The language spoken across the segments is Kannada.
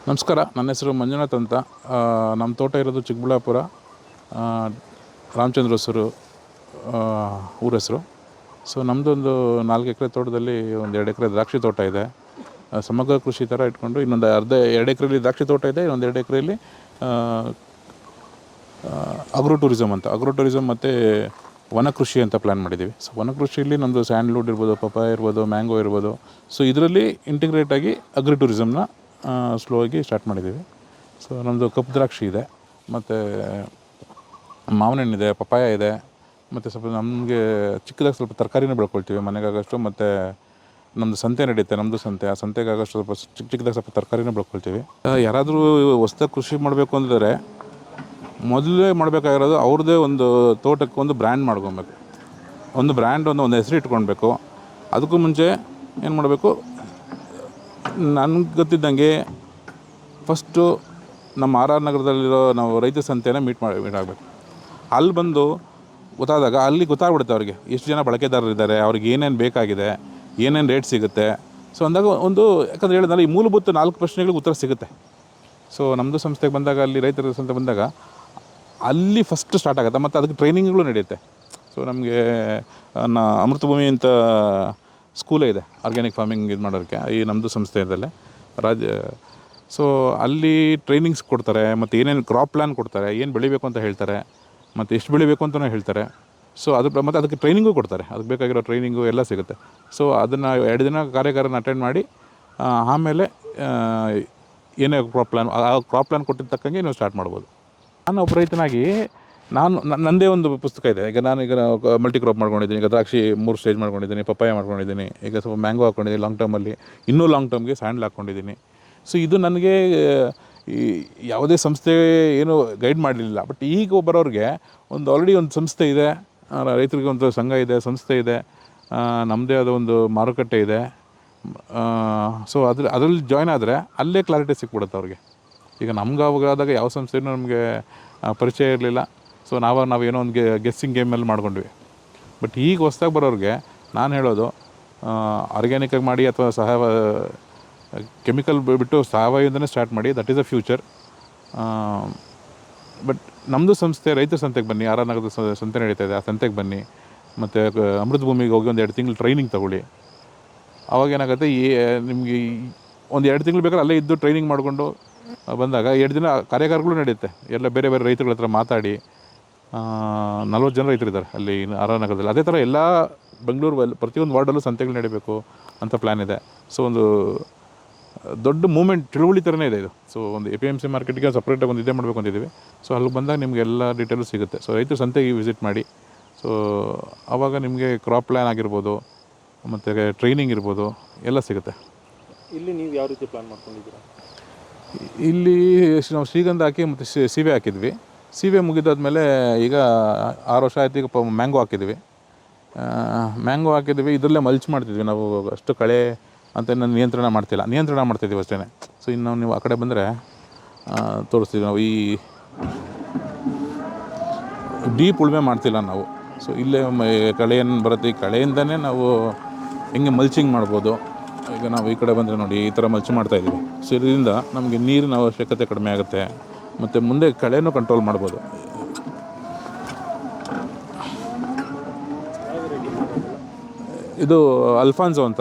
ನಮಸ್ಕಾರ. ನನ್ನ ಹೆಸರು ಮಂಜುನಾಥ್ ಅಂತ. ನಮ್ಮ ತೋಟ ಇರೋದು ಚಿಕ್ಕಬಳ್ಳಾಪುರ, ರಾಮಚಂದ್ರ ಹೊಸೂರು ಊರ ಹೆಸರು. ಸೊ ನಮ್ಮದೊಂದು 4 ಎಕರೆ ತೋಟದಲ್ಲಿ ಒಂದು 2 ಎಕರೆ ದ್ರಾಕ್ಷಿ ತೋಟ ಇದೆ. ಸಮಗ್ರ ಕೃಷಿ ಥರ ಇಟ್ಕೊಂಡು ಇನ್ನೊಂದು 2 ಎಕರೆಯಲ್ಲಿ ದ್ರಾಕ್ಷಿ ತೋಟ ಇದೆ. ಇನ್ನೊಂದು 2 ಎಕರೆಯಲ್ಲಿ ಅಗ್ರೋ ಟೂರಿಸಮ್ ಮತ್ತು ವನ ಕೃಷಿ ಅಂತ ಪ್ಲ್ಯಾನ್ ಮಾಡಿದ್ದೀವಿ. ಸೊ ವನ ಕೃಷಿಯಲ್ಲಿ ನಮ್ಮದು ಸ್ಯಾಂಡ್ಲ್ವುಡ್ ಇರ್ಬೋದು, ಪಪ್ಪಾಯ ಇರ್ಬೋದು, ಮ್ಯಾಂಗೋ ಇರ್ಬೋದು. ಸೊ ಇದರಲ್ಲಿ ಇಂಟಿಗ್ರೇಟಾಗಿ ಅಗ್ರಿ ಟೂರಿಸಮ್ನ ಸ್ಲೋ ಆಗಿ ಸ್ಟಾರ್ಟ್ ಮಾಡಿದ್ದೀವಿ. ಸೊ ನಮ್ಮದು ಕಪ್ಪು ದ್ರಾಕ್ಷಿ ಇದೆ, ಮತ್ತು ಮಾವಿನ ಹಣ್ಣಿದೆ, ಪಪ್ಪಾಯ ಇದೆ, ಮತ್ತು ಸ್ವಲ್ಪ ನಮಗೆ ಚಿಕ್ಕದಾಗಿ ಸ್ವಲ್ಪ ತರಕಾರಿನೂ ಬೆಳ್ಕೊಳ್ತೀವಿ ಮನೆಗಾಗೋಷ್ಟು. ಮತ್ತು ನಮ್ಮದು ಸಂತೆ ನಡೆಯುತ್ತೆ, ನಮ್ಮದು ಸಂತೆ. ಆ ಸಂತೆಗಾಗೋಷ್ಟು ಸ್ವಲ್ಪ ಚಿಕ್ಕದಾಗಿ ಸ್ವಲ್ಪ ತರಕಾರಿನೂ ಬೆಳ್ಕೊಳ್ತೀವಿ. ಯಾರಾದರೂ ಹೊಸ್ದಾಗಿ ಕೃಷಿ ಮಾಡಬೇಕು ಅಂದರೆ ಮೊದಲೇ ಮಾಡಬೇಕಾಗಿರೋದು ಅವ್ರದ್ದೇ ಒಂದು ತೋಟಕ್ಕೆ ಒಂದು ಬ್ರ್ಯಾಂಡ್ ಮಾಡ್ಕೊಬೇಕು. ಒಂದು ಹೆಸರು ಇಟ್ಕೊಳ್ಬೇಕು. ಅದಕ್ಕೂ ಮುಂಚೆ ಏನು ಮಾಡಬೇಕು, ನನಗೆ ಗೊತ್ತಿದ್ದಂಗೆ ಫಸ್ಟು ನಮ್ಮ ಆರ್ ನಗರದಲ್ಲಿರೋ ನಾವು ರೈತ ಸಂತೆನ ಮೀಟ್ ಆಗಬೇಕು. ಅಲ್ಲಿ ಬಂದು ಗೊತ್ತಾದಾಗ ಅಲ್ಲಿ ಗೊತ್ತಾಗ್ಬಿಡುತ್ತೆ ಅವ್ರಿಗೆ ಎಷ್ಟು ಜನ ಬಳಕೆದಾರರಿದ್ದಾರೆ, ಅವ್ರಿಗೆ ಏನೇನು ಬೇಕಾಗಿದೆ, ಏನೇನು ರೇಟ್ ಸಿಗುತ್ತೆ. ಸೊ ಅಂದಾಗ ಯಾಕಂದರೆ ಹೇಳಿದ್ನಲ್ಲ, ಈ ಮೂಲಭೂತ 4 ಪ್ರಶ್ನೆಗಳಿಗೆ ಉತ್ತರ ಸಿಗುತ್ತೆ. ಸೊ ನಮ್ಮದು ಸಂಸ್ಥೆಗೆ ಬಂದಾಗ, ಅಲ್ಲಿ ರೈತರ ಸಂತೆ ಬಂದಾಗ ಅಲ್ಲಿ ಫಸ್ಟ್ ಸ್ಟಾರ್ಟ್ ಆಗುತ್ತೆ. ಮತ್ತು ಅದಕ್ಕೆ ಟ್ರೈನಿಂಗ್ಗಳು ನಡೆಯುತ್ತೆ. ಸೊ ನಮಗೆ ಅಮೃತಭೂಮಿ ಅಂತ ಸ್ಕೂಲೇ ಇದೆ ಆರ್ಗ್ಯಾನಿಕ್ ಫಾರ್ಮಿಂಗ್ ಇದು ಮಾಡೋದಕ್ಕೆ, ಈ ನಮ್ಮದು ಸಂಸ್ಥೆಯಲ್ಲೇ ಸೊ ಅಲ್ಲಿ ಟ್ರೈನಿಂಗ್ಸ್ ಕೊಡ್ತಾರೆ. ಮತ್ತು ಏನೇನು ಕ್ರಾಪ್ ಪ್ಲ್ಯಾನ್ ಕೊಡ್ತಾರೆ, ಏನು ಬೆಳಿಬೇಕು ಅಂತ ಹೇಳ್ತಾರೆ, ಮತ್ತು ಎಷ್ಟು ಬೆಳಿಬೇಕು ಅಂತಲೂ ಹೇಳ್ತಾರೆ. ಸೊ ಮತ್ತು ಅದಕ್ಕೆ ಟ್ರೈನಿಂಗು ಕೊಡ್ತಾರೆ. ಅದಕ್ಕೆ ಬೇಕಾಗಿರೋ ಟ್ರೈನಿಂಗು ಎಲ್ಲ ಸಿಗುತ್ತೆ. ಸೊ ಅದನ್ನು 2 ದಿನ ಕಾರ್ಯಾಗಾರನ ಅಟೆಂಡ್ ಮಾಡಿ ಆಮೇಲೆ ಏನೇ ಕ್ರಾಪ್ ಪ್ಲ್ಯಾನ್ ಕೊಟ್ಟಿದ್ದ ತಕ್ಕಂಗೆ ನೀವು ಸ್ಟಾರ್ಟ್ ಮಾಡ್ಬೋದು. ನಾನು ಒಬ್ಬ ರೈತನಾಗಿ ನನ್ನದೇ ಒಂದು ಪುಸ್ತಕ ಇದೆ. ಈಗ ಮಲ್ಟಿ ಕ್ರಾಪ್ ಮಾಡ್ಕೊಂಡಿದ್ದೀನಿ. ಈಗ ದ್ರಾಕ್ಷಿ 3 ಸ್ಟೇಜ್ ಮಾಡ್ಕೊಂಡಿದ್ದೀನಿ, ಪಪ್ಪಾಯ ಮಾಡ್ಕೊಂಡಿದ್ದೀನಿ, ಈಗ ಸ್ವಲ್ಪ ಮ್ಯಾಂಗೋ ಹಾಕ್ಕೊಂಡಿದ್ದೀನಿ ಲಾಂಗ್ ಟರ್ಮಲ್ಲಿ, ಇನ್ನೂ ಲಾಂಗ್ ಟರ್ಮ್ಗೆ ಸ್ಯಾಂಡ್ಲ್ ಹಾಕ್ಕೊಂಡಿದ್ದೀನಿ. ಸೊ ಇದು ನನಗೆ ಈ ಯಾವುದೇ ಸಂಸ್ಥೆ ಏನು ಗೈಡ್ ಮಾಡಲಿಲ್ಲ. ಬಟ್ ಈಗ ಬರೋರಿಗೆ ಆಲ್ರೆಡಿ ಒಂದು ಸಂಸ್ಥೆ ಇದೆ, ರೈತರಿಗೆ ಒಂದು ಸಂಘ ಇದೆ, ಸಂಸ್ಥೆ ಇದೆ, ನಮ್ಮದೇ ಆದ ಒಂದು ಮಾರುಕಟ್ಟೆ ಇದೆ. ಸೊ ಅದರಲ್ಲಿ ಜಾಯ್ನ್ ಆದರೆ ಅಲ್ಲೇ ಕ್ಲಾರಿಟಿ ಸಿಕ್ಬಿಡುತ್ತೆ ಅವ್ರಿಗೆ. ಈಗ ಆದಾಗ ಯಾವ ಸಂಸ್ಥೆಯೂ ನಮಗೆ ಪರಿಚಯ ಇರಲಿಲ್ಲ. ಸೊ ನಾವೇನೋ ಒಂದು ಗೆಸ್ಸಿಂಗ್ ಗೇಮಲ್ಲಿ ಮಾಡ್ಕೊಂಡ್ವಿ. ಬಟ್ ಈಗ ಹೊಸ್ದಾಗಿ ಬರೋರಿಗೆ ನಾನು ಹೇಳೋದು, ಆರ್ಗ್ಯಾನಿಕಾಗಿ ಮಾಡಿ ಅಥವಾ ಕೆಮಿಕಲ್ ಬಿಟ್ಟು ಸಾವಯವದಿಂದನೇ ಸ್ಟಾರ್ಟ್ ಮಾಡಿ. That is the future. But ನಮ್ಮದು ಸಂಸ್ಥೆ ರೈತ ಸಂತೆಗೆ ಬನ್ನಿ. ಆರ್ ನಗರದ ಸಂತೆ ನಡೀತಾ ಇದೆ, ಆ ಸಂತೆಗೆ ಬನ್ನಿ. ಮತ್ತು ಅಮೃತ ಭೂಮಿಗೆ ಹೋಗಿ ಒಂದು 2 ತಿಂಗಳು ಟ್ರೈನಿಂಗ್ ತೊಗೊಳ್ಳಿ. ಅವಾಗೇನಾಗುತ್ತೆ, ನಿಮಗೆ ಒಂದು 2 ತಿಂಗಳು ಬೇಕಾದ್ರೆ ಅಲ್ಲೇ ಇದ್ದು ಟ್ರೈನಿಂಗ್ ಮಾಡಿಕೊಂಡು ಬಂದಾಗ 2 ದಿನ ಕಾರ್ಯಾಗಾರಗಳು ನಡೆಯುತ್ತೆ. ಎಲ್ಲ ಬೇರೆ ಬೇರೆ ರೈತರುಗಳ ಹತ್ರ ಮಾತಾಡಿ. 40 ಜನ ರೈತರಿದ್ದಾರೆ ಅಲ್ಲಿ ಆರ್ ನಗರದಲ್ಲಿ. ಅದೇ ಥರ ಎಲ್ಲ ಬೆಂಗಳೂರು ಪ್ರತಿಯೊಂದು ವಾರ್ಡಲ್ಲೂ ಸಂತೆಗಳು ನಡೀಬೇಕು ಅಂತ ಪ್ಲ್ಯಾನ್ ಇದೆ. ಸೊ ಒಂದು ದೊಡ್ಡ ಮೂಮೆಂಟ್, ತಿಳುವಳಿ ಥರನೇ ಇದೆ ಇದು. ಸೊ ಒಂದು APMC ಮಾರ್ಕೆಟಿಗೆ ಸಪ್ರೇಟಾಗಿ ಒಂದು ಇದೇ ಮಾಡಬೇಕು ಅಂತಿದ್ದೀವಿ. ಸೊ ಅಲ್ಲಿ ಬಂದಾಗ ನಿಮಗೆ ಎಲ್ಲ ಡೀಟೇಲು ಸಿಗುತ್ತೆ. ಸೊ ರೈತರ ಸಂತೆಗೆ ವಿಸಿಟ್ ಮಾಡಿ. ಸೊ ಆವಾಗ ನಿಮಗೆ ಕ್ರಾಪ್ ಪ್ಲ್ಯಾನ್ ಆಗಿರ್ಬೋದು, ಮತ್ತು ಟ್ರೈನಿಂಗ್ ಇರ್ಬೋದು, ಎಲ್ಲ ಸಿಗುತ್ತೆ. ಇಲ್ಲಿ ನೀವು ಯಾವ ರೀತಿ ಪ್ಲ್ಯಾನ್ ಮಾಡ್ಕೊಂಡಿದ್ದೀರಾ? ಇಲ್ಲಿ ನಾವು ಶ್ರೀಗಂಧ ಹಾಕಿ ಮತ್ತು ಸೀಬೆ ಹಾಕಿದ್ವಿ. ಸೀಬೆ ಮುಗಿದಾದ್ಮೇಲೆ ಈಗ 6 ವರ್ಷ ಆಯ್ತು. ಈಗ ಮ್ಯಾಂಗೋ ಹಾಕಿದ್ವಿ. ಇದರಲ್ಲೇ ಮಲ್ಚ್ ಮಾಡ್ತಿದ್ವಿ ನಾವು. ಅಷ್ಟು ಕಳೆ ಅಂತ ನಿಯಂತ್ರಣ ಮಾಡ್ತಿದ್ದೀವಿ ಅಷ್ಟೇ. ಸೊ ಇನ್ನು ನೀವು ಆ ಕಡೆ ಬಂದರೆ ತೋರಿಸ್ತೀವಿ. ನಾವು ಈ ಡೀಪ್ ಉಳುಮೆ ಮಾಡ್ತಿಲ್ಲ ನಾವು. ಸೊ ಇಲ್ಲೇ ಕಳೆ ಏನು ಬರುತ್ತೆ, ಈ ಕಳೆಯಿಂದನೇ ನಾವು ಹೆಂಗೆ ಮಲ್ಚಿಂಗ್ ಮಾಡ್ಬೋದು. ಈಗ ನಾವು ಈ ಕಡೆ ಬಂದರೆ ನೋಡಿ, ಈ ಥರ ಮಲ್ಚ್ ಮಾಡ್ತಾಯಿದ್ದೀವಿ. ಸೊ ಇದರಿಂದ ನಮಗೆ ನೀರಿನ ಅವಶ್ಯಕತೆ ಕಡಿಮೆ ಆಗುತ್ತೆ, ಮತ್ತು ಮುಂದೆ ಕಳೆನೂ ಕಂಟ್ರೋಲ್ ಮಾಡ್ಬೋದು. ಇದು ಅಲ್ಫಾನ್ಸೋ ಅಂತ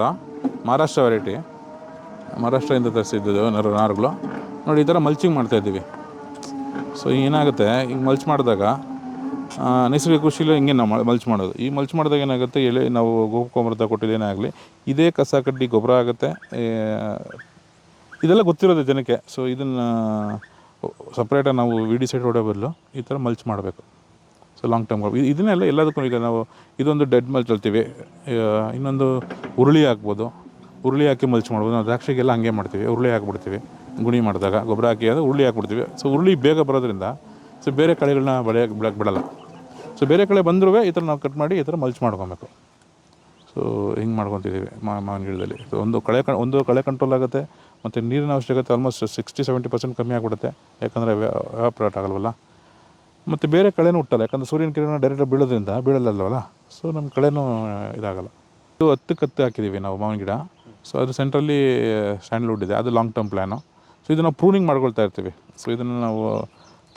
ಮಹಾರಾಷ್ಟ್ರ ವೆರೈಟಿ, ಮಹಾರಾಷ್ಟ್ರದಿಂದ ತರಿಸಿದ್ದು ನಾರುಗಳು. ನೋಡಿ, ಈ ಥರ ಮಲ್ಚಿಂಗ್ ಮಾಡ್ತಾಯಿದ್ದೀವಿ. ಸೊ ಏನಾಗುತ್ತೆ, ಈಗ ಮಲ್ಚ್ ಮಾಡಿದಾಗ ನೈಸರ್ಗಿಕ ಕೃಷಿಲಿ ಹಿಂಗೆ ನಾವು ಮಲ್ಚ್ ಮಾಡೋದು. ಈ ಮಲ್ಚ್ ಮಾಡಿದಾಗ ಏನಾಗುತ್ತೆ, ನಾವು ಗೋಮೃತ ಕೊಟ್ಟಿದ್ದೇನೇ ಆಗಲಿ, ಇದೇ ಕಸ ಕಡ್ಡಿ ಗೊಬ್ಬರ ಆಗುತ್ತೆ. ಇದೆಲ್ಲ ಗೊತ್ತಿರೋದು ಜನಕ್ಕೆ. ಸೊ ಇದನ್ನು ಸಪ್ರೇಟಾಗಿ ನಾವು ವಿಡಿಸೈಡ್ ಹೊಡೋ ಬದಲು ಈ ಥರ ಮಲ್ಚ್ ಮಾಡಬೇಕು. ಸೊ ಲಾಂಗ್ ಟರ್ಮ್ ಇದನ್ನೆಲ್ಲ ಎಲ್ಲದಕ್ಕೂ ಈಗ ನಾವು ಇದೊಂದು ಡೆಡ್ ಮಲ್ಚ್ ಹೇಳ್ತೀವಿ. ಇನ್ನೊಂದು ಉರುಳಿ ಹಾಕ್ಬೋದು. ಉರುಳಿ ಹಾಕಿ ಮಲ್ಚ್ ಮಾಡ್ಬೋದು. ನಾವು ದ್ರಾಕ್ಷಿಗೆಲ್ಲ ಹಂಗೆ ಮಾಡ್ತೀವಿ, ಉರುಳಿ ಹಾಕ್ಬಿಡ್ತೀವಿ. ಗುಣಿ ಮಾಡಿದಾಗ ಗೊಬ್ಬರ ಹಾಕಿ ಅದು ಉರುಳಿ ಹಾಕ್ಬಿಡ್ತೀವಿ. ಸೊ ಉರುಳಿ ಬೇಗ ಬರೋದ್ರಿಂದ ಸೊ ಬೇರೆ ಕಳೆಗಳನ್ನ ಬೆಳೆಯೋಕ್ಕೆ ಬಿಡೋಲ್ಲ. ಸೊ ಬೇರೆ ಕಳೆ ಬಂದರೂ ಈ ಥರ ನಾವು ಕಟ್ ಮಾಡಿ ಈ ಥರ ಮಲ್ಚ್ ಮಾಡ್ಕೊಬೇಕು. ಸೊ ಹಿಂಗೆ ಮಾಡ್ಕೊತಿದ್ದೀವಿ ಮಾವಿನ ಗಿಡದಲ್ಲಿ. ಸೊ ಒಂದು ಕಳೆ ಕಂಟ್ರೋಲ್ ಆಗುತ್ತೆ, ಮತ್ತು ನೀರಿನ ಅವಶ್ಯಕತೆ ಆಲ್ಮೋಸ್ಟ್ 60-70% ಕಮ್ಮಿ ಆಗಿಬಿಡುತ್ತೆ. ಯಾಕಂದರೆ ವ್ಯಾಪಾರ ಆಗಲ್ವಲ್ಲ. ಮತ್ತು ಬೇರೆ ಕಳೆನೂ ಹುಟ್ಟಲ್ಲ, ಯಾಕಂದರೆ ಸೂರ್ಯನ ಕಿರಣ ಡೈರೆಕ್ಟಾಗಿ ಬೀಳೋಲ್ಲವಲ್ಲ. ಸೊ ನಮ್ಮ ಕಳೆನೂ ಇದಾಗಲ್ಲ. ಇದು 10 ಕತ್ತು ಹಾಕಿದ್ದೀವಿ ನಾವು ಮಾವಿನ ಗಿಡ. ಸೊ ಅದು ಸೆಂಟ್ರಲ್ಲಿ ಸ್ಯಾಂಡ್ಲ್ವುಡ್ ಇದೆ, ಅದು ಲಾಂಗ್ ಟರ್ಮ್ ಪ್ಲ್ಯಾನು. ಸೊ ಇದನ್ನು ನಾವು ಪ್ರೂನಿಂಗ್ ಮಾಡ್ಕೊಳ್ತಾ ಇರ್ತೀವಿ. ಸೊ ಇದನ್ನು ನಾವು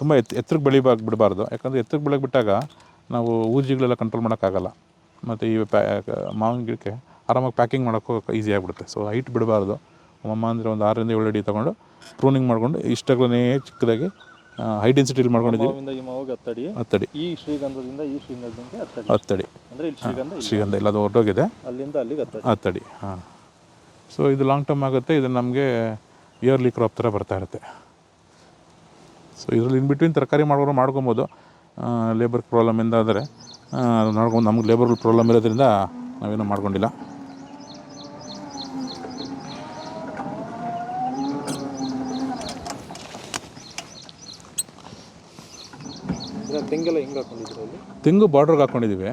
ತುಂಬ ಎತ್ತರಕ್ಕೆ ಬಿಡಬಾರ್ದು. ಯಾಕಂದರೆ ಎತ್ತರಕ್ಕೆ ಬೆಳಗ್ಗೆ ಬಿಟ್ಟಾಗ ನಾವು ಊಜಿಗಳೆಲ್ಲ ಕಂಟ್ರೋಲ್ ಮಾಡೋಕ್ಕಾಗಲ್ಲ. ಮತ್ತು ಈ ಮಾವಿನ ಗಿಡಕ್ಕೆ ಆರಾಮಾಗಿ ಪ್ಯಾಕಿಂಗ್ ಮಾಡೋಕ್ಕೂ ಈಸಿ ಆಗಿಬಿಡುತ್ತೆ. ಸೊ ಹೈಟ್ ಬಿಡಬಾರ್ದು. ಅಂದರೆ ಒಂದು 6ರಿಂದ 7 ಅಡಿ ತೊಗೊಂಡು ಪ್ರೂನಿಂಗ್ ಮಾಡಿಕೊಂಡು ಇಷ್ಟಗಳನ್ನೇ ಚಿಕ್ಕದಾಗಿ ಹೈ ಡೆನ್ಸಿಟಿಲಿ ಮಾಡ್ಕೊಂಡಿದ್ದೀವಿ. ಮಾವಿಂದ ಈ ಮಾವಿಗೆ 10 ಅಡಿ, 10 ಅಡಿ, ಈ ಶ್ರೀಗಂಧದಿಂದ ಈ ಶ್ರೀಗಂಧಕ್ಕೆ 10 ಅಡಿ. 10 ಅಡಿ ಅಂದರೆ ಇಲ್ಲಿ ಶ್ರೀಗಂಧ ಎಲ್ಲದು ಹೊರಟೋಗಿದೆ, ಅಲ್ಲಿಂದ ಅಲ್ಲಿಗೆ 10 ಅಡಿ. 10 ಅಡಿ. ಹಾಂ. ಸೊ ಇದು ಲಾಂಗ್ ಟರ್ಮ್ ಆಗುತ್ತೆ. ಇದು ನಮಗೆ ಇಯರ್ಲಿ ಕ್ರಾಪ್ ಥರ ಬರ್ತಾ ಇರುತ್ತೆ. ಸೊ ಇದರಲ್ಲಿ ಇನ್ ಬಿಟ್ವೀನ್ ತರಕಾರಿ ಮಾಡ್ಕೊಬೋದು. ಲೇಬರ್ ಪ್ರಾಬ್ಲಮಿಂದ ಆದರೆ ನೋಡ್ಕೊಂಡು ನಮ್ಗೆ ಲೇಬರ್ ಪ್ರಾಬ್ಲಮ್ ಇರೋದ್ರಿಂದ ನಾವೇನೂ ಮಾಡ್ಕೊಂಡಿಲ್ಲ. ತೆಂಗೆಲ್ಲ ಹೆಂಗೆ ಹಾಕೊಂಡಿದ್ದೀರಾ ಅಲ್ಲಿ? ತೆಂಗು ಬಾರ್ಡ್ರಿಗೆ ಹಾಕ್ಕೊಂಡಿದ್ದೀವಿ.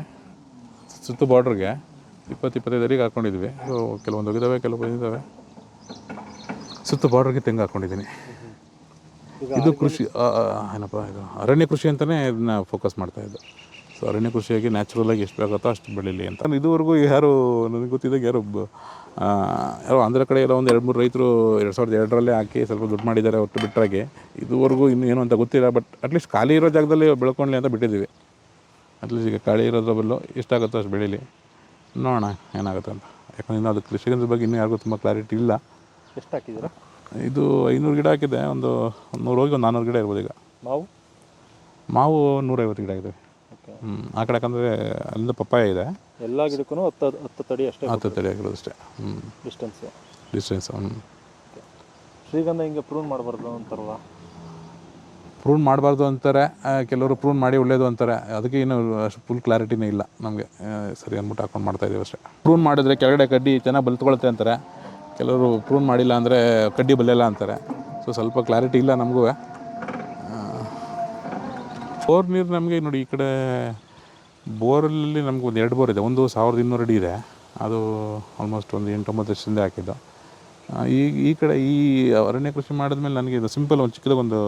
ಸುತ್ತು ಬಾರ್ಡ್ರಿಗೆ 20-25 ಅಡಿಗೆ ಹಾಕ್ಕೊಂಡಿದ್ವಿ. ಸೊ ಕೆಲವೊಂದು ಹೋಗಿದ್ದಾವೆ, ಕೆಲವು ಬಂದಿದ್ದಾವೆ. ಸುತ್ತು ಬಾರ್ಡ್ರಿಗೆ ತೆಂಗು ಹಾಕ್ಕೊಂಡಿದ್ದೀನಿ. ಇದು ಕೃಷಿ ಏನಪ್ಪ, ಇದು ಅರಣ್ಯ ಕೃಷಿ ಅಂತಲೇ ಇದನ್ನ ಫೋಕಸ್ ಮಾಡ್ತಾಯಿದ್ದು. ಸೊ ಅರಣ್ಯ ಕೃಷಿಯಾಗಿ ನ್ಯಾಚುರಲಾಗಿ ಎಷ್ಟು ಬೇಕಾಗುತ್ತೋ ಅಷ್ಟು ಬೆಳೀಲಿ ಅಂತ. ಇದುವರೆಗೂ ಯಾರು ನನಗೆ ಗೊತ್ತಿದ್ದಾಗ ಯಾರೋ ಆಂಧ್ರ ಕಡೆ ಎಲ್ಲ ಒಂದು 2-3 ರೈತರು 2002ರಲ್ಲೇ ಹಾಕಿ ಸ್ವಲ್ಪ ದುಡ್ಡು ಮಾಡಿದ್ದಾರೆ ಹೊರತು ಬಿಟ್ಟರಾಗಿ ಇದುವರೆಗೂ ಇನ್ನೂ ಏನು ಅಂತ ಗೊತ್ತಿಲ್ಲ. ಬಟ್ ಅಟ್ಲೀಸ್ಟ್ ಖಾಲಿ ಇರೋ ಜಾಗದಲ್ಲಿ ಬೆಳ್ಕೊಳ್ಳಿ ಅಂತ ಬಿಟ್ಟಿದ್ದೀವಿ. ಅಟ್ಲೀಸ್ಟ್ ಈಗ ಖಾಲಿ ಇರೋದ್ರ ಬದಲು ಎಷ್ಟಾಗುತ್ತೋ ಅಷ್ಟು ಬೆಳೀಲಿ, ನೋಡೋಣ ಏನಾಗುತ್ತೆ ಅಂತ. ಯಾಕಂದ್ರೆ ಇನ್ನೂ ಅದು ಕೃಷಿಗಳ ಬಗ್ಗೆ ಇನ್ನೂ ಯಾರಿಗೂ ತುಂಬ ಕ್ಲಾರಿಟಿ ಇಲ್ಲ. ಎಷ್ಟು ಹಾಕಿದ್ದೀರಾ? ಇದು 500 ಗಿಡ ಹಾಕಿದೆ. ಒಂದು 100 ಹೋಗಿ ಒಂದು 400 ಗಿಡ ಇರ್ಬೋದು. ಈಗ ಮಾವು 150 ಗಿಡ ಇದೆ. ಆ ಕಡೆ ಯಾಕಂದರೆ ಅಲ್ಲಿಂದ ಪಪ್ಪಾಯ ಇದೆ. ಎಲ್ಲ ಗಿಡಕ್ಕೂ 10 ಅಡಿ ಅಷ್ಟೇ, 10 ಅಡಿ ಆಗಿರೋದು ಅಷ್ಟೇ ಡಿಸ್ಟೆನ್ಸ್. ಶ್ರೀಗಂಧ ಹಿಂಗೆ ಪ್ರೂನ್ ಮಾಡಬಾರ್ದು ಅಂತಾರಲ್ಲ? ಪ್ರೂನ್ ಮಾಡಬಾರ್ದು ಅಂತಾರೆ ಕೆಲವರು, ಪ್ರೂನ್ ಮಾಡಿ ಒಳ್ಳೇದು ಅಂತಾರೆ. ಅದಕ್ಕೆ ಏನು ಅಷ್ಟು ಫುಲ್ ಕ್ಲಾರಿಟಿನೇ ಇಲ್ಲ ನಮಗೆ. ಸರಿ ಅಂದ್ಬಿಟ್ಟು ಹಾಕೊಂಡು ಮಾಡ್ತಾಯಿದ್ದೀವಿ ಅಷ್ಟೇ. ಪ್ರೂನ್ ಮಾಡಿದ್ರೆ ಕೆಳಗಡೆ ಕಡ್ಡಿ ಚೆನ್ನಾಗಿ ಬಲ್ತ್ಕೊಳುತ್ತೆ ಅಂತಾರೆ. ಕೆಲವರು ಪ್ರೂನ್ ಮಾಡಿಲ್ಲ ಅಂದರೆ ಕಡ್ಡಿ ಬಲ್ಲೆಲ್ಲ ಅಂತಾರೆ. ಸೊ ಸ್ವಲ್ಪ ಕ್ಲಾರಿಟಿ ಇಲ್ಲ ನಮಗೂ. ಬೋರ್ ನೀರು ನಮಗೆ ನೋಡಿ, ಈ ಕಡೆ ಬೋರಲ್ಲಿ ನಮ್ಗೆ ಒಂದು 2 ಬೋರ್ ಇದೆ. ಒಂದು 1200 ಅಡಿ ಇದೆ. ಅದು ಆಲ್ಮೋಸ್ಟ್ ಒಂದು 8-9 ವರ್ಷದಿಂದ ಹಾಕಿದ್ದು. ಈ ಕಡೆ ಈ ಅರಣ್ಯ ಕೃಷಿ ಮಾಡಿದ್ಮೇಲೆ ನನಗೆ ಇದು ಸಿಂಪಲ್ ಒಂದು ಚಿಕ್ಕದಾಗ ಒಂದು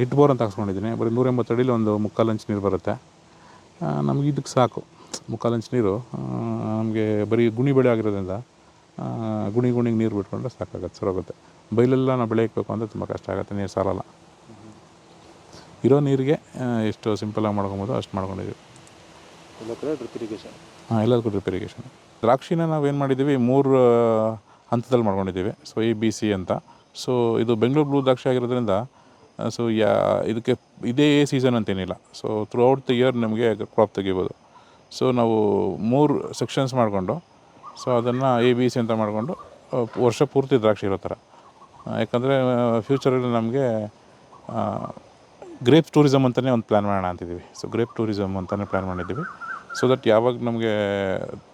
8 ಬೋರ್ ಅಂತ ಹಾಕ್ಸ್ಕೊಂಡಿದ್ದೀನಿ. ಬರೀ 180 ಅಡಿಲಿ ಒಂದು 3/4 ಇಂಚ್ ನೀರು ಬರುತ್ತೆ. ನಮಗೆ ಇದಕ್ಕೆ ಸಾಕು 3/4 ಇಂಚ್ ನೀರು. ನಮಗೆ ಬರೀ ಗುಣಿ ಬೆಳೆ ಆಗಿರೋದ್ರಿಂದ ಗುಣಿಗೆ ನೀರು ಬಿಟ್ಕೊಂಡ್ರೆ ಸಾಕಾಗುತ್ತೆ, ಸರೋಗುತ್ತೆ. ಬೈಲೆಲ್ಲ ನಾವು ಬೆಳೆ ಇಕ್ಬೇಕು ಅಂದರೆ ತುಂಬ ಕಷ್ಟ ಆಗುತ್ತೆ, ನೀರು ಸಾಲಲ್ಲ. ಇರೋ ನೀರಿಗೆ ಎಷ್ಟು ಸಿಂಪಲಾಗಿ ಮಾಡ್ಕೊಬೋದು ಅಷ್ಟು ಮಾಡ್ಕೊಂಡಿದ್ದೀವಿ. ಎಲ್ಲದಕ್ಕೂ ಡ್ರಿಪ್ ಇರಿಗೇಷನ್. ದ್ರಾಕ್ಷಿನ ನಾವೇನು ಮಾಡಿದ್ದೀವಿ, 3 ಹಂತದಲ್ಲಿ ಮಾಡ್ಕೊಂಡಿದ್ದೀವಿ. ಸೊ ABC ಅಂತ. ಸೊ ಇದು ಬೆಂಗಳೂರು ಬ್ಲೂ ದ್ರಾಕ್ಷಿ ಆಗಿರೋದ್ರಿಂದ ಸೊ ಇದಕ್ಕೆ ಇದೇ ಸೀಸನ್ ಅಂತೇನಿಲ್ಲ. So through out the year ನಮಗೆ ಕ್ರಾಪ್ ತೆಗಿಬೋದು. ಸೊ ನಾವು 3 ಸೆಕ್ಷನ್ಸ್ ಮಾಡಿಕೊಂಡು ಸೊ ಅದನ್ನು ABC ಅಂತ ಮಾಡಿಕೊಂಡು ವರ್ಷ ಪೂರ್ತಿ ದ್ರಾಕ್ಷಿ ಇರೋ ಥರ. ಯಾಕಂದರೆ ಫ್ಯೂಚರಲ್ಲಿ ನಮಗೆ ಗ್ರೇಪ್ ಟೂರಿಸಮ್ ಅಂತಲೇ ಒಂದು ಪ್ಲ್ಯಾನ್ ಮಾಡೋಣ ಅಂತಿದ್ದೀವಿ. ಸೊ ಗ್ರೇಪ್ ಟೂರಿಸಮ್ ಅಂತಲೇ ಪ್ಲ್ಯಾನ್ ಮಾಡಿದ್ದೀವಿ. ಸೊ ದಟ್ ಯಾವಾಗ ನಮಗೆ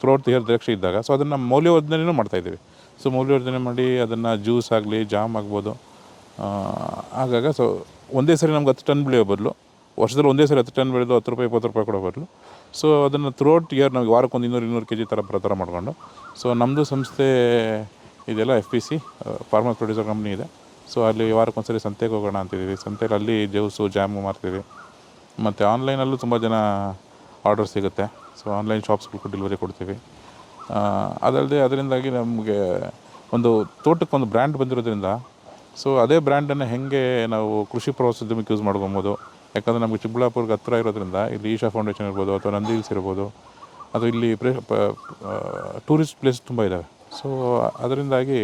ಥ್ರೂ ಔಟ್ ದ ಇಯರ್ ದ್ರಾಕ್ಷಿ ಇದ್ದಾಗ ಸೊ ಅದನ್ನು ಮೌಲ್ಯವರ್ಧನೆಯೂ ಮಾಡ್ತಾಯಿದ್ದೀವಿ. ಸೊ ಮೌಲ್ಯವರ್ಧನೆ ಮಾಡಿ ಅದನ್ನು ಜ್ಯೂಸ್ ಆಗಲಿ, ಜಾಮ್ ಆಗ್ಬೋದು. ಆಗಾಗ ಸೊ ಒಂದೇ ಸರಿ ನಮ್ಗೆ 10 ಟನ್ ಬೆಳೆಯೋ ಬದಲು, ವರ್ಷದಲ್ಲಿ ಒಂದೇ ಸರಿ 10 ಟನ್ ಬೆಳೆದು 10 ರೂಪಾಯಿ 20 ರೂಪಾಯಿ ಕೊಡೋ ಬದಲು ಸೊ ಅದನ್ನು ಥ್ರೂ ಔಟ್ ಇಯರ್ ನಮಗೆ ವಾರಕ್ಕೊಂದು 200 kg ಥರ ಬರೋ ಥರ ಮಾಡಿಕೊಂಡು, ಸೊ ನಮ್ಮದು ಸಂಸ್ಥೆ ಇದೆಲ್ಲ FPC ಫಾರ್ಮರ್ ಪ್ರೊಡ್ಯೂಸರ್ ಕಂಪ್ನಿ ಇದೆ. ಸೊ ಅಲ್ಲಿ ವಾರಕ್ಕೊಂದ್ಸರಿ ಸಂತೆಗೆ ಹೋಗೋಣ ಅಂತಿದ್ದೀವಿ. ಸಂತೆಯಲ್ಲಿ ಅಲ್ಲಿ ಜ್ಯೂಸು ಜಾಮು ಮಾರ್ತೀವಿ. ಮತ್ತು ಆನ್ಲೈನಲ್ಲೂ ತುಂಬ ಜನ ಆರ್ಡರ್ ಸಿಗುತ್ತೆ. ಸೊ ಆನ್ಲೈನ್ ಶಾಪ್ಸ್ಗಳಿಗೂ ಡೆಲಿವರಿ ಕೊಡ್ತೀವಿ. ಅದಲ್ಲದೆ ಅದರಿಂದಾಗಿ ನಮಗೆ ಒಂದು ತೋಟಕ್ಕೊಂದು ಬ್ರ್ಯಾಂಡ್ ಬಂದಿರೋದ್ರಿಂದ ಸೊ ಅದೇ ಬ್ರ್ಯಾಂಡನ್ನು ಹೇಗೆ ನಾವು ಕೃಷಿ ಪ್ರವಾಸೋದ್ಯಮಕ್ಕೆ ಯೂಸ್ ಮಾಡ್ಕೊಬೋದು. ಯಾಕಂದರೆ ನಮಗೆ ಚಿಕ್ಕಬಳ್ಳಾಪುರಕ್ಕೆ ಹತ್ತಿರ ಇರೋದ್ರಿಂದ ಇಲ್ಲಿ ಈಶಾ ಫೌಂಡೇಶನ್ ಇರ್ಬೋದು, ಅಥವಾ ನಂದಿ ಹಿಲ್ಸ್ ಇರ್ಬೋದು, ಅಥವಾ ಇಲ್ಲಿ ಟೂರಿಸ್ಟ್ ಪ್ಲೇಸ್ ತುಂಬ ಇದ್ದಾವೆ. ಸೊ ಅದರಿಂದಾಗಿ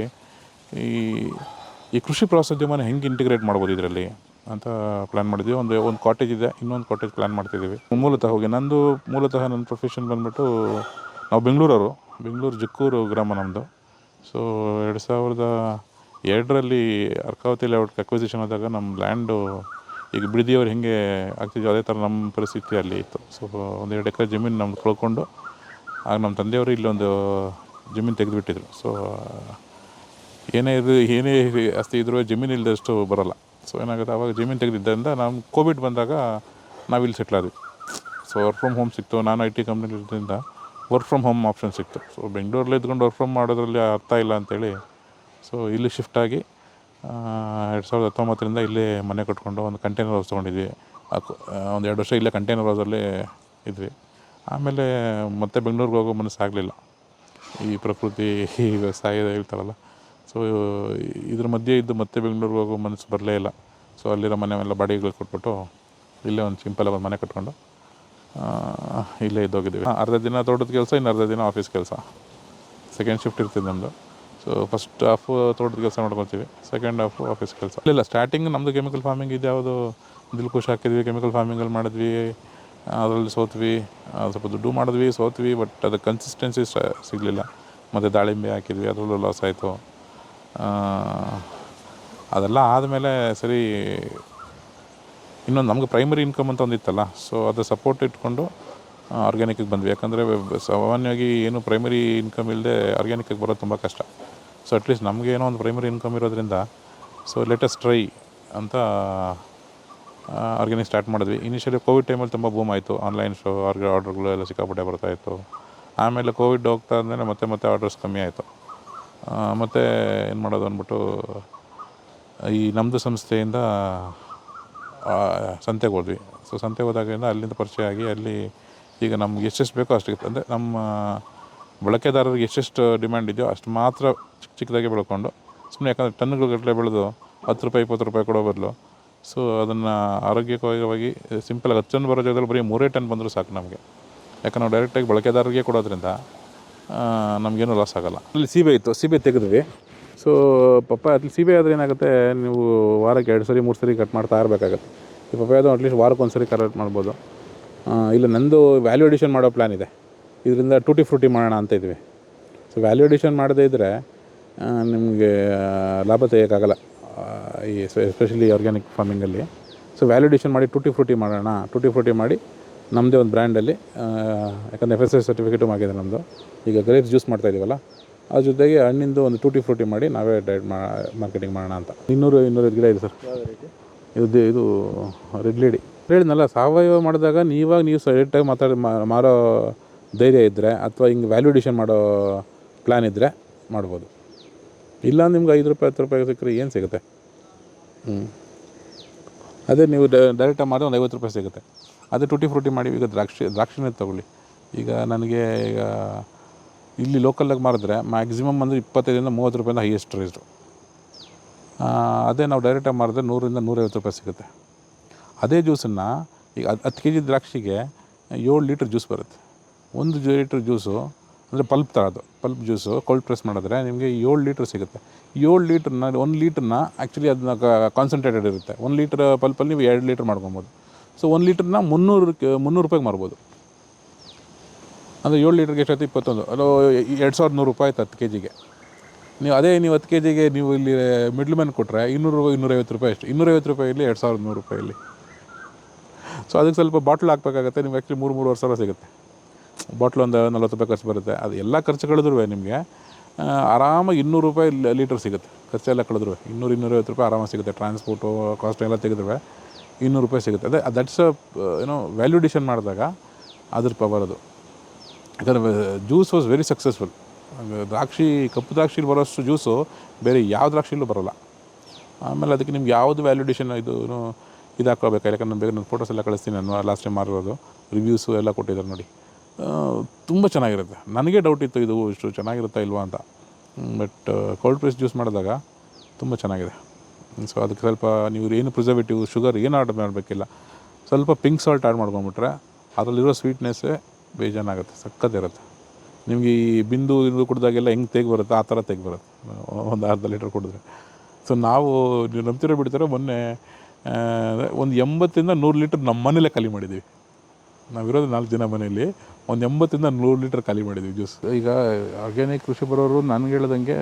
ಈ ಕೃಷಿ ಪ್ರವಾಸೋದ್ಯಮನ ಹೆಂಗೆ ಇಂಟಿಗ್ರೇಟ್ ಮಾಡ್ಬೋದು ಇದರಲ್ಲಿ ಅಂತ ಪ್ಲ್ಯಾನ್ ಮಾಡಿದ್ವಿ. ಒಂದು ಕಾಟೇಜ್ ಇದೆ, ಇನ್ನೊಂದು ಕಾಟೇಜ್ ಪ್ಲ್ಯಾನ್ ಮಾಡ್ತಿದ್ದೀವಿ. ಮೂಲತಃ ನನ್ನ ಪ್ರೊಫೆಷನ್ ಬಂದುಬಿಟ್ಟು ನಾವು ಬೆಂಗಳೂರು ಜಕ್ಕೂರು ಗ್ರಾಮ ನಮ್ಮದು. ಸೊ 2002ರಲ್ಲಿ ಅರ್ಕಾವತಿ ಲೇಔಟ್ಗೆ ಅಕ್ವಿಸಿಷನ್ ಆದಾಗ ನಮ್ಮ ಲ್ಯಾಂಡು ಈಗ ಬಿಡದಿಯವ್ರು ಹೆಂಗೆ ಆಗ್ತಿದ್ವಿ ಅದೇ ಥರ ನಮ್ಮ ಪರಿಸ್ಥಿತಿ ಅಲ್ಲಿ ಇತ್ತು. ಸೊ ಒಂದು 2 ಎಕರೆ ಜಮೀನು ನಮ್ದು ಕಳ್ಕೊಂಡು ಆಗ ನಮ್ಮ ತಂದೆಯವರು ಇಲ್ಲೊಂದು ಜಮೀನು ತೆಗೆದುಬಿಟ್ಟಿದ್ರು. ಸೊ ಏನೇ ಆಸ್ತಿ ಇದ್ರೂ ಜಮೀನು ಇಲ್ಲದಷ್ಟು ಬರೋಲ್ಲ. ಸೊ ಏನಾಗುತ್ತೆ, ಆವಾಗ ಜಮೀನು ತೆಗೆದಿದ್ದರಿಂದ ನಮ್ಮ ಕೋವಿಡ್ ಬಂದಾಗ ನಾವಿಲ್ಲಿ ಸೆಟ್ಲ್ ಆದ್ವಿ. ಸೊ ವರ್ಕ್ ಫ್ರಮ್ ಹೋಮ್ ಸಿಕ್ತು. ನಾನು IT ಕಂಪ್ನಿಲಿ ಇರೋದ್ರಿಂದ ವರ್ಕ್ ಫ್ರಮ್ ಹೋಮ್ ಆಪ್ಷನ್ ಸಿಕ್ತು. ಸೊ ಬೆಂಗಳೂರಲ್ಲೇ ಇದ್ಕೊಂಡು ವರ್ಕ್ ಫ್ರಮ್ ಮಾಡೋದ್ರಲ್ಲಿ ಅರ್ಥ ಇಲ್ಲ ಅಂಥೇಳಿ ಸೊ ಇಲ್ಲಿ ಶಿಫ್ಟಾಗಿ 2019ರಿಂದ ಇಲ್ಲೇ ಮನೆ ಕಟ್ಕೊಂಡು ಒಂದು ಕಂಟೈನರ್ ಹೌಸ್ ತೊಗೊಂಡಿದ್ವಿ. ಒಂದು 2 ವರ್ಷ ಇಲ್ಲೇ ಕಂಟೈನರ್ ಹೌಸಲ್ಲೇ ಇದ್ವಿ. ಆಮೇಲೆ ಮತ್ತೆ ಬೆಂಗಳೂರಿಗೆ ಹೋಗೋ ಮನಸ್ಸಾಗಲಿಲ್ಲ. ಈ ಪ್ರಕೃತಿ ಈ ವ್ಯವಸಾಯ ಹೇಳ್ತಾರಲ್ಲ, ಸೊ ಇದ್ರ ಮಧ್ಯೆ ಇದ್ದು ಮತ್ತೆ ಬೆಂಗಳೂರಿಗೆ ಹೋಗೋ ಮನಸ್ಸು ಬರಲೇ ಇಲ್ಲ. ಸೊ ಅಲ್ಲಿರೋ ಮನೆ ಎಲ್ಲ ಬಾಡಿಗೆಗಳು ಕೊಟ್ಬಿಟ್ಟು ಇಲ್ಲೇ ಒಂದು ಸಿಂಪಲಾಗಿ ಒಂದು ಮನೆ ಕಟ್ಕೊಂಡು ಇಲ್ಲೇ ಇದ್ದೋಗಿದ್ದೀವಿ. ಅರ್ಧ ದಿನ ತೋಟದ ಕೆಲಸ, ಇನ್ನು ಅರ್ಧ ದಿನ ಆಫೀಸ್ ಕೆಲಸ. ಸೆಕೆಂಡ್ ಶಿಫ್ಟ್ ಇರ್ತಿದೆ ನಮ್ಮದು. ಸೊ ಫಸ್ಟ್ ಹಾಫು ತೋಟದ ಕೆಲಸ ಮಾಡ್ಕೊತೀವಿ, ಸೆಕೆಂಡ್ ಹಾಫು ಆಫೀಸ್ ಕೆಲಸ. ಇಲ್ಲ ಸ್ಟಾರ್ಟಿಂಗ್ ನಮ್ಮದು ಕೆಮಿಕಲ್ ಫಾರ್ಮಿಂಗ್ ಇದು ಯಾವುದು ದಿಲ್ಕುಶ್ ಹಾಕಿದ್ವಿ, ಕೆಮಿಕಲ್ ಫಾರ್ಮಿಂಗಲ್ಲಿ ಮಾಡಿದ್ವಿ, ಅದರಲ್ಲಿ ಸೋತ್ವಿ. ಸ್ವಲ್ಪ ದುಡ್ಡು ಮಾಡಿದ್ವಿ, ಸೋತ್ವಿ. ಬಟ್ ಅದು ಕನ್ಸಿಸ್ಟೆನ್ಸಿ ಸಿಗಲಿಲ್ಲ. ಮತ್ತು ದಾಳಿಂಬೆ ಹಾಕಿದ್ವಿ, ಅದರಲ್ಲೂ ಲಾಸ್ ಆಯಿತು. ಅದೆಲ್ಲ ಆದಮೇಲೆ ಸರಿ ಇನ್ನೊಂದು ನಮ್ಗೆ ಪ್ರೈಮರಿ ಇನ್ಕಮ್ ಅಂತ ಒಂದಿತ್ತಲ್ಲ, ಸೊ ಅದು ಸಪೋರ್ಟ್ ಇಟ್ಕೊಂಡು ಆರ್ಗ್ಯಾನಿಕ್ಕಿಗೆ ಬಂದ್ವಿ. ಯಾಕಂದರೆ ಸಾಮಾನ್ಯವಾಗಿ ಏನು ಪ್ರೈಮರಿ ಇನ್ಕಮ್ ಇಲ್ಲದೆ ಆರ್ಗ್ಯಾನಿಕ್ಕಿಗೆ ಬರೋದು ತುಂಬ ಕಷ್ಟ. ಸೊ ಅಟ್ಲೀಸ್ಟ್ ನಮಗೆ ಏನೋ ಒಂದು ಪ್ರೈಮರಿ ಇನ್ಕಮ್ ಇರೋದ್ರಿಂದ ಸೊ ಲೆಟೆಸ್ಟ್ ಟ್ರೈ ಅಂತ ಆರ್ಗ್ಯಾನಿಕ್ ಸ್ಟಾರ್ಟ್ ಮಾಡಿದ್ವಿ. ಇನಿಷಿಯಲಿ ಕೋವಿಡ್ ಟೈಮಲ್ಲಿ ತುಂಬ ಬೂಮ್ ಆಯಿತು. ಆನ್ಲೈನ್ ಆರ್ಡ್ರ್ಗಳು ಎಲ್ಲ ಸಿಕ್ಕಾಪಟ್ಟೆ ಬರ್ತಾಯಿತ್ತು. ಆಮೇಲೆ ಕೋವಿಡ್ ಹೋಗ್ತಾ ಆದಮೇಲೆ ಮತ್ತೆ ಆರ್ಡರ್ಸ್ ಕಮ್ಮಿ ಆಯಿತು. ಮತ್ತು ಏನು ಮಾಡೋದು ಅಂದ್ಬಿಟ್ಟು ಈ ನಮ್ಮದು ಸಂಸ್ಥೆಯಿಂದ ಸಂತೆಗೆ ಹೋದ್ವಿ. ಸೊ ಸಂತೆಗೆ ಹೋದಾಗಿಂದ ಅಲ್ಲಿಂದ ಪರಿಚಯ ಆಗಿ ಅಲ್ಲಿ ಈಗ ನಮ್ಗೆ ಎಷ್ಟೆಷ್ಟು ಬೇಕೋ ಅಷ್ಟಿತ್ತು. ಅಂದರೆ ನಮ್ಮ ಬಳಕೆದಾರರಿಗೆ ಎಷ್ಟೆಷ್ಟು ಡಿಮ್ಯಾಂಡ್ ಇದೆಯೋ ಅಷ್ಟು ಮಾತ್ರ ಚಿಕ್ಕದಾಗಿ ಬೆಳ್ಕೊಂಡು ಸುಮ್ಮನೆ, ಯಾಕಂದರೆ ಟನ್ನುಗಟ್ಟಲೆ ಬೆಳೆದು 10 ರೂಪಾಯಿ 20 ರೂಪಾಯಿ ಕೊಡೋ ಬದಲು ಸೊ ಅದನ್ನು ಆರೋಗ್ಯಕರವಾಗಿ ಸಿಂಪಲಾಗಿ 10 ಟನ್ ಬರೋ ಜಾಗದಲ್ಲಿ ಬರೀ 3 ಟನ್ ಬಂದರೂ ಸಾಕು ನಮಗೆ. ಯಾಕಂದ್ರೆ ನಾವು ಡೈರೆಕ್ಟಾಗಿ ಬಳಕೆದಾರರಿಗೆ ಕೊಡೋದ್ರಿಂದ ನಮಗೇನು ಲಾಸ್ ಆಗೋಲ್ಲ. ಅಲ್ಲಿ ಸೀಬೆ ಇತ್ತು, ಸೀಬೆ ತೆಗೆದ್ವಿ. ಸೊ ಅಲ್ಲಿ ಸೀಬೆ ಆದರೆ ಏನಾಗುತ್ತೆ, ನೀವು ವಾರಕ್ಕೆ 2 ಸರಿ 3 ಸರಿ ಕಟ್ ಮಾಡ್ತಾ ಇರಬೇಕಾಗತ್ತೆ. ಈ ಪಪ್ಪಾಯದು ಅಟ್ಲೀಸ್ಟ್ ವಾರಕ್ಕೆ 1 ಸರಿ ಕಟ್ ಮಾಡ್ಬೋದು. ಇಲ್ಲ ನಂದು ವ್ಯಾಲ್ಯೂ ಅಡಿಷನ್ ಮಾಡೋ ಪ್ಲ್ಯಾನ್ ಇದೆ. ಇದರಿಂದ ಟೂಟಿ ಫ್ರೂಟಿ ಮಾಡೋಣ ಅಂತ ಇದ್ವಿ. ಸೊ ವ್ಯಾಲ್ಯೂ ಅಡಿಷನ್ ಮಾಡದೇ ಇದ್ದರೆ ನಿಮಗೆ ಲಾಭ ತೆಗಿಯೋಕ್ಕಾಗಲ್ಲ ಈ ಎಸ್ಪೆಷಲಿ ಆರ್ಗ್ಯಾನಿಕ್ ಫಾರ್ಮಿಂಗಲ್ಲಿ. ಸೊ ವ್ಯಾಲ್ಯೂ ಅಡಿಷನ್ ಮಾಡಿ ಟೂಟಿ ಫ್ರೂಟಿ ಮಾಡೋಣ. ಟೂಟಿ ಫ್ರೂಟಿ ಮಾಡಿ ನಮ್ಮದೇ ಒಂದು ಬ್ರ್ಯಾಂಡಲ್ಲಿ, ಯಾಕಂದರೆ FSSAI ಸರ್ಟಿಫಿಕೇಟು ಆಗಿದೆ ನಮ್ಮದು. ಈಗ ಗ್ರೇಪ್ಸ್ ಜ್ಯೂಸ್ ಮಾಡ್ತಾಯಿದ್ದೀವಲ್ಲ, ಅದ್ರ ಜೊತೆಗೆ ಹಣ್ಣಿಂದು ಒಂದು ಟೂಟಿ ಫ್ರೂಟಿ ಮಾಡಿ ನಾವೇ ಡೈರೆಕ್ಟ್ ಮಾರ್ಕೆಟಿಂಗ್ ಮಾಡೋಣ ಅಂತ. 200 ಗಿಡ ಇದೆ ಸರ್. ಇದು ರೆಡ್ ಲೇಡಿ ಹೇಳಿದ್ನಲ್ಲ, ಸಾವಯವ ಮಾಡಿದಾಗ ನೀವು ಸೈಲೆಂಟಾಗಿ ಮಾರೋ ಧೈರ್ಯ ಇದ್ದರೆ, ಅಥವಾ ಹಿಂಗೆ ವ್ಯಾಲ್ಯೂ ಅಡಿಷನ್ ಮಾಡೋ ಪ್ಲ್ಯಾನ್ ಇದ್ದರೆ ಮಾಡ್ಬೋದು. ಇಲ್ಲ ನಿಮ್ಗೆ 5 ರೂಪಾಯಿ 10 ರೂಪಾಯಿ ಸಿಕ್ಕರೆ ಏನು ಸಿಗುತ್ತೆ? ಅದೇ ನೀವು ಡೈರೆಕ್ಟಾಗಿ ಮಾಡಿ ಒಂದು 50 ರೂಪಾಯಿ ಸಿಗುತ್ತೆ. ಅದೇ ಟೂಟಿ ಫ್ರೂಟಿ ಮಾಡಿ. ಈಗ ದ್ರಾಕ್ಷಿನೇ ತೊಗೊಳ್ಳಿ. ಈಗ ನನಗೆ ಈಗ ಇಲ್ಲಿ ಲೋಕಲ್ಲಾಗಿ ಮಾರಿದ್ರೆ ಮ್ಯಾಕ್ಸಿಮಮ್ ಅಂದರೆ 25ರಿಂದ 30 ರೂಪಾಯಿಂದ ಹೈಯೆಸ್ಟ್ ರೈಸ್ಡು. ಅದೇ ನಾವು ಡೈರೆಕ್ಟಾಗಿ ಮಾರಿದ್ರೆ 100ರಿಂದ 150 ರೂಪಾಯಿ ಸಿಗುತ್ತೆ. ಅದೇ ಜ್ಯೂಸನ್ನು ಈಗ 10 kg ದ್ರಾಕ್ಷಿಗೆ 7 ಲೀಟ್ರ್ ಜ್ಯೂಸ್ ಬರುತ್ತೆ. 1 ಲೀಟ್ರ್ ಜ್ಯೂಸು ಅಂದರೆ ಪಲ್ಪ್ ತರೋದು, ಪಲ್ಪ್ ಜ್ಯೂಸು ಕೋಲ್ಡ್ ಪ್ರೆಸ್ ಮಾಡಿದ್ರೆ ನಿಮಗೆ 7 ಲೀಟ್ರ್ ಸಿಗುತ್ತೆ. 7 ಲೀಟ್ರನ್ನ 1 ಲೀಟ್ರನ್ನ ಆ್ಯಕ್ಚುಲಿ ಅದನ್ನ ಕಾನ್ಸಂಟ್ರೇಟೆಡ್ ಇರುತ್ತೆ. 1 ಲೀಟ್ರ್ ಪಲ್ಪಲ್ಲಿ ನೀವು 2 ಲೀಟ್ರ್ ಮಾಡ್ಕೊಬೋದು. ಸೊ 1 ಲೀಟ್ರನ್ನ 300 ರೂಪಾಯಿಗೆ ಮಾರ್ಬೋದು. ಅಂದರೆ 7 ಲೀಟ್ರಿಗೆ ಎಷ್ಟಾಯ್ತು? 21, ಅದು 2100 ರೂಪಾಯಿ ಆಯ್ತು 10 kgಗೆ. ನೀವು 10 kgಗೆ ನೀವು ಇಲ್ಲಿ ಮಿಡ್ಲ್ ಮ್ಯಾನ್ ಕೊಟ್ಟರೆ 200 250 ರೂಪಾಯಿ ಅಷ್ಟು. 250 ರೂಪಾಯಲ್ಲಿ 2100 ರೂಪಾಯಲ್ಲಿ. ಸೊ ಅದಕ್ಕೆ ಸ್ವಲ್ಪ ಬಾಟ್ಲ್ ಹಾಕಬೇಕಾಗತ್ತೆ. ನಿಮ್ಗೆ ಆ್ಯಕ್ಚುಲಿ 3-3.5 ಸಾವಿರ ಸಿಗುತ್ತೆ. ಬಾಟ್ಲ್ ಒಂದು 40 ರೂಪಾಯಿ ಖರ್ಚು ಬರುತ್ತೆ. ಅದು ಎಲ್ಲ ಖರ್ಚು ಕಳೆದ್ರೂ ನಿಮಗೆ ಆರಾಮಾಗಿ 200 ರೂಪಾಯಿ ಲೀಟ್ರ್ ಸಿಗುತ್ತೆ. ಖರ್ಚೆಲ್ಲ ಕಳೆದ್ರೂ 200-250 ರೂಪಾಯಿ ಆರಾಮಾಗಿ ಸಿಗುತ್ತೆ. ಟ್ರಾನ್ಸ್ಪೋರ್ಟು ಕಾಸ್ಟ್ ಎಲ್ಲ ತೆಗೆದ್ರೆ 200 ರೂಪಾಯಿ ಸಿಗುತ್ತೆ. ಅದೇ ದಟ್ಸ್ ವ್ಯಾಲ್ಯೂ ಅಡಿಷನ್ ಮಾಡಿದಾಗ ಅದ್ರ ಪವರ್ ಅದು. ಯಾಕಂದರೆ ಜ್ಯೂಸ್ ವಾಸ್ ವೆರಿ ಸಕ್ಸಸ್ಫುಲ್. ಕಪ್ಪು ದ್ರಾಕ್ಷಿಲಿ ಬರೋಷ್ಟು ಜ್ಯೂಸು ಬೇರೆ ಯಾವ ದ್ರಾಕ್ಷಿಲೂ ಬರೋಲ್ಲ. ಆಮೇಲೆ ಅದಕ್ಕೆ ನಿಮ್ಗೆ ಯಾವುದು ವ್ಯಾಲ್ಯೂ ಅಡಿಷನ್ ಇದು ಹಾಕೋಬೇಕು. ಯಾಕಂದ್ರೆ ನಾನು ನನ್ನ ಫೋಟೋಸ್ ಎಲ್ಲ ಕಳಿಸ್ತೀನಿ. ನಾನು ಲಾಸ್ಟ್ ಟೈಮ್ ಮಾರಿರೋದು ರಿವ್ಯೂಸು ಎಲ್ಲ ಕೊಟ್ಟಿದ್ದಾರೆ ನೋಡಿ. ತುಂಬ ಚೆನ್ನಾಗಿರುತ್ತೆ. ನನಗೆ ಡೌಟ್ ಇತ್ತು ಇದು ಇಷ್ಟು ಚೆನ್ನಾಗಿರುತ್ತಾ ಇಲ್ವಾ ಅಂತ. ಬಟ್ ಕೋಲ್ಡ್ ಪ್ರೆಸ್ ಜ್ಯೂಸ್ ಮಾಡಿದಾಗ ತುಂಬ ಚೆನ್ನಾಗಿದೆ. ಸೊ ಅದಕ್ಕೆ ಸ್ವಲ್ಪ ನೀವು ಏನು ಪ್ರಿಸರ್ವೇಟಿವ್, ಶುಗರ್ ಏನು ಆರ್ಡರ್ ಮಾಡಬೇಕಿಲ್ಲ. ಸ್ವಲ್ಪ ಪಿಂಕ್ ಸಾಲ್ಟ್ ಆ್ಯಡ್ ಮಾಡ್ಕೊಂಬಿಟ್ರೆ ಅದರಲ್ಲಿರೋ ಸ್ವೀಟ್ನೆಸ್ಸೇ ಬೇಜಾನಾಗುತ್ತೆ, ಸಕ್ಕತ್ತಿರುತ್ತೆ. ನಿಮಗೆ ಈ ಬಿಂದು ಕುಡಿದಾಗೆಲ್ಲ ಹೆಂಗೆ ತೆಗೆ ಬರುತ್ತೆ ಆ ಥರ ತೆಗೆ ಬರುತ್ತೆ ಒಂದು ಅರ್ಧ ಲೀಟ್ರ್ ಕುಡಿದ್ರೆ. ಸೊ ನಾವು ನೀವು ನಂಬ್ತಿರೋ ಬಿಡ್ತಾರೋ ಮೊನ್ನೆ ಒಂದು 80ರಿಂದ 100 ಲೀಟ್ರ್ ನಮ್ಮ ಮನೇಲೇ ಖಾಲಿ ಮಾಡಿದ್ದೀವಿ. ನಾವಿರೋದು 4 ಜನ ಮನೆಯಲ್ಲಿ. ಒಂದು 80ರಿಂದ 100 ಲೀಟ್ರ್ ಖಾಲಿ ಮಾಡಿದ್ದೀವಿ ಜ್ಯೂಸ್. ಈಗ ಆರ್ಗ್ಯಾನಿಕ್ ಕೃಷಿ ಬರೋರು ನನಗೆ ಹೇಳ್ದಂಗೆ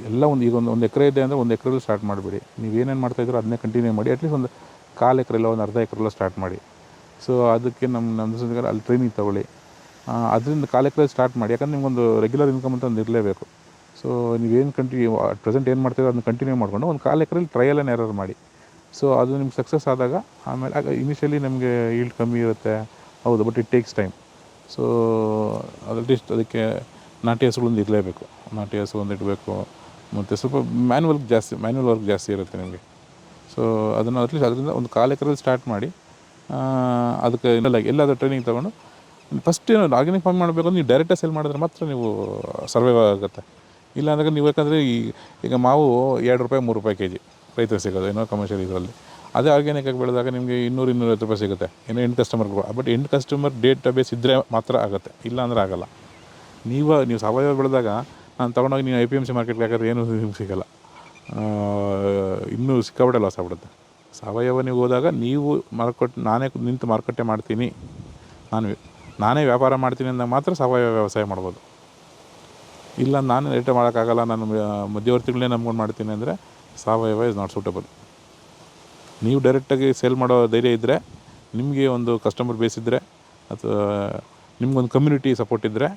ಎಲ್ಲ ಈಗ ಒಂದು ಎಕರೆ ಇದೆ ಅಂದರೆ 1 ಎಕರೆಲ್ಲಿ ಸ್ಟಾರ್ಟ್ ಮಾಡಿಬಿಡಿ. ನೀವೇನೇನು ಮಾಡ್ತಾಯಿದ್ರು ಅದನ್ನೇ ಕಂಟಿನ್ಯೂ ಮಾಡಿ. ಅಟ್ಲೀಸ್ಟ್ ಒಂದು 1/4 ಎಕರೆ ಇಲ್ಲ ಒಂದು ಅರ್ಧ ಎಕರೆಲ್ಲ ಸ್ಟಾರ್ಟ್ ಮಾಡಿ. ಸೊ ಅದಕ್ಕೆ ನಮ್ಮ ಅಲ್ಲಿ ಟ್ರೈನಿಂಗ್ ತೊಗೊಳ್ಳಿ. ಅದರಿಂದ 1/4 ಎಕರೆ ಸ್ಟಾರ್ಟ್ ಮಾಡಿ. ಯಾಕಂದ್ರೆ ನಿಮ್ಗೊಂದು ರೆಗ್ಯುಲರ್ ಇನ್ಕಮ್ ಅಂತ ಒಂದು ಇರಲೇಬೇಕು. ಸೊ ನೀವೇನು ಪ್ರೆಸೆಂಟ್ ಏನು ಮಾಡ್ತೀರೋ ಅದನ್ನ ಕಂಟಿನ್ಯೂ ಮಾಡಿಕೊಂಡು ಒಂದು 1/4 ಎಕರೆಲಿ ಟ್ರಯಲ್ ಆ್ಯಂಡ್ ಎರರ್ ಮಾಡಿ. ಸೊ ಅದು ನಿಮ್ಗೆ ಸಕ್ಸಸ್ ಆದಾಗ ಆಮೇಲೆ ಇನಿಷಿಯಲಿ ನಮಗೆ ಈಲ್ಡ್ ಕಮ್ಮಿ ಇರುತ್ತೆ, ಹೌದು. But it takes time. So at least ಅದಕ್ಕೆ ನಾಟಿ ಹಸುಗಳೊಂದು ಇರಲೇಬೇಕು. ನಾಟಿ ಹಸು ಒಂದು ಇಡಬೇಕು. ಮತ್ತು ಸ್ವಲ್ಪ ಮ್ಯಾನ್ಯುವಲ್ ವರ್ಕ್ ಜಾಸ್ತಿ ಇರುತ್ತೆ ನಿಮಗೆ. ಸೊ ಅದನ್ನು ಅಟ್ಲೀಸ್ಟ್ ಅದರಿಂದ ಒಂದು 1/4 ಎಕರೆಲಿ ಸ್ಟಾರ್ಟ್ ಮಾಡಿ. ಅದಕ್ಕೆ ಎಲ್ಲಾದರೂ ಟ್ರೈನಿಂಗ್ ತೊಗೊಂಡು ಫಸ್ಟ್ ಆರ್ಗ್ಯಾನಿಕ್ ಫಾರ್ಮ್ ಮಾಡಬೇಕು ಅಂದ್ರೆ ನೀವು ಡೈರೆಕ್ಟಾಗಿ ಸೇಲ್ ಮಾಡಿದ್ರೆ ಮಾತ್ರ ನೀವು ಸರ್ವೈವ್ ಆಗುತ್ತೆ. ಇಲ್ಲ ಅಂದಾಗ ನೀವು ಯಾಕಂದರೆ ಈಗ ಮಾವು ₹2 ₹3 ಕೆ ಜಿ ರೈತರಿಗೆ ಸಿಗೋದು ಏನೋ ಕಮರ್ಷಿಯಲ್ ಇದರಲ್ಲಿ. ಅದೇ ಆರ್ಗ್ಯಾನಿಕ್ ಆಗಿ ಬೆಳೆದಾಗ ನಿಮಗೆ 200-250 ಸಿಗುತ್ತೆ, ಏನೋ ಎಂಡ್ ಕಸ್ಟಮರ್ಗಳು. But end customer database ಇದ್ದರೆ ಮಾತ್ರ ಆಗುತ್ತೆ, ಇಲ್ಲ ಅಂದರೆ ಆಗೋಲ್ಲ. ನೀವು ಸಾವಯವ ಬೆಳೆದಾಗ ನಾನು ತೊಗೊಂಡೋಗಿ ನೀವು APMC ಮಾರ್ಕೆಟ್ಗೆ ಹಾಕಿದ್ರೆ ಏನೂ ನಿಮ್ಗೆ ಸಿಗೋಲ್ಲ, ಇನ್ನೂ ಸಿಕ್ಕಾಪಟ್ಟೆ ಲಾಸ್ ಆಗ್ಬಿಡುತ್ತೆ. ಸಾವಯವ ನೀವು ಹೋದಾಗ ನೀವು ನಾನೇ ನಿಂತು ಮಾರುಕಟ್ಟೆ ಮಾಡ್ತೀನಿ, ನಾನೇ ವ್ಯಾಪಾರ ಮಾಡ್ತೀನಿ ಅಂದಾಗ ಮಾತ್ರ ಸಾವಯವ ವ್ಯವಸಾಯ ಮಾಡ್ಬೋದು. ಇಲ್ಲ ನಾನು ರೇಟ್ ಮಾಡೋಕ್ಕಾಗಲ್ಲ, ನಾನು ಮಧ್ಯವರ್ತಿಗಳನ್ನೇ ನಂಬ್ಕೊಂಡು ಮಾಡ್ತೀನಿ ಅಂದರೆ ಸಾವಯವ ಇಸ್ ನಾಟ್ ಸೂಟಬಲ್. ನೀವು ಡೈರೆಕ್ಟಾಗಿ ಸೇಲ್ ಮಾಡೋ ಧೈರ್ಯ ಇದ್ದರೆ, ನಿಮಗೆ ಒಂದು ಕಸ್ಟಮರ್ ಬೇಸ್ ಇದ್ದರೆ, ಅಥವಾ ನಿಮ್ಗೊಂದು ಕಮ್ಯುನಿಟಿ ಸಪೋರ್ಟ್ ಇದ್ದರೆ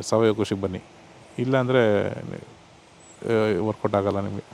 ಸಾವಯವ ಕೃಷಿಗೆ ಬನ್ನಿ. ಇಲ್ಲ ಅಂದರೆ ವರ್ಕೌಟ್ ಆಗೋಲ್ಲ ನಿಮಗೆ.